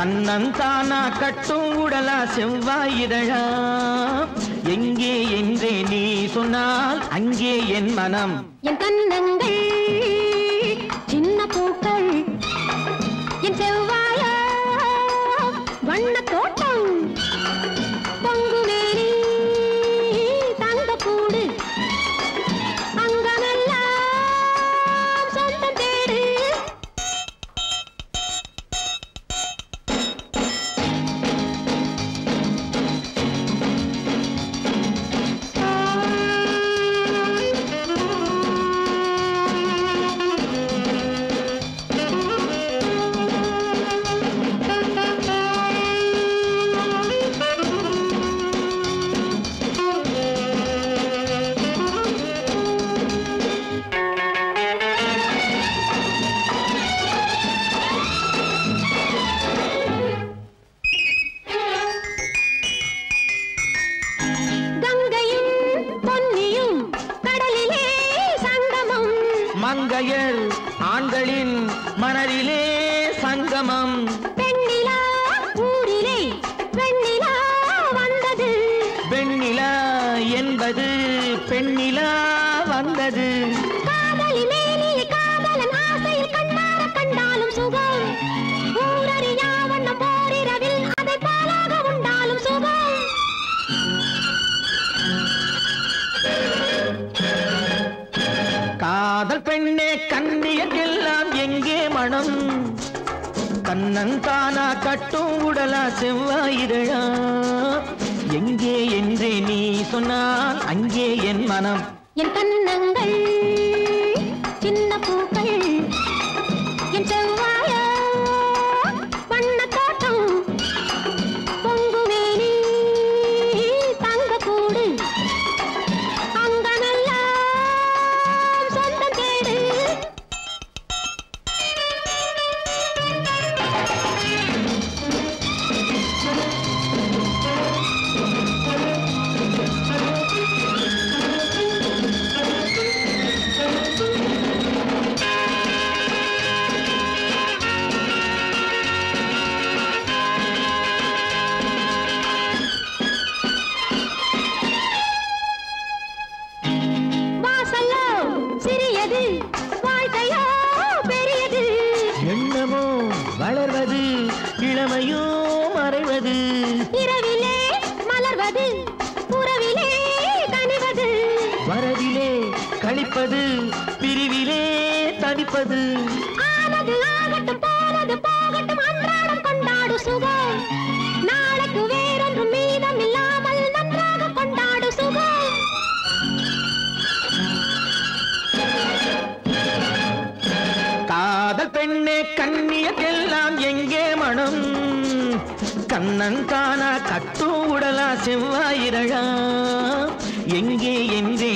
கண்ணந்தானா கட்டும் உடலா செவ்வாயிதழா எங்கே என்றே நீ சொன்னால் அங்கே என் மனம் என் கண்ணங்கள் சின்ன பூக்கள் என் செவ்வாய வண்ண தோட்டம் பொங்குமேனி தங்க கூடு அங்கமெல்லாம் சொந்தம் தேடு மங்கையர் ஆண்களின் மனதிலே சங்கமம் பெண்ணிலா ஊரிலே வெண்ணிலா வந்தது வெண்ணிலா என்பது பெண்ணிலா வந்தது காதலி மேனியை காதலன் ஆசையில் கண்ணார கண்டாலும் சுகம் ஊரறியா வண்ண போரிரவில் அதை பாலாக உண்டாலும் சுகம் காதல் பெண்ணே கண்ணியக்கெல்லாம் எங்கே மனம் கண்ணந்தானா கட்டும் உடலா செவ்வாயிதழா எங்கே என்றே நீ சொன்னால் அங்கே என் மனம் என் கண்ணங்கள் சின்ன பூக்கள் என் செவ்வாய வண்ண தோட்டம் பொங்குமேனி தங்க கூடு அங்கமெல்லாம் சொந்தம் தேடு வாசல்லோ சிறியது வாழ்க்கையோ பெரியது எண்ணமோ வளர்வது இளமையோ மறைவது இரவிலே மலர்வது உறவிலே கனிவது வரவிலே கழிப்பது பிரிவிலே தனிப்பது ஆனது ஆகட்டும் போனது போகட்டும் அன்றாடம் கொண்டாடு சுகம் நாளைக்கு வேறொன்று மீதம் இல்லாமல் நன்றாக கொண்டாடு சுகம் காதல் பெண்ணே கண்ணியக்கெல்லாம் எங்கே மனம் கண்ணந்தானா கட்டும் உடலா செவ்வாயிதழா எங்கே என்றே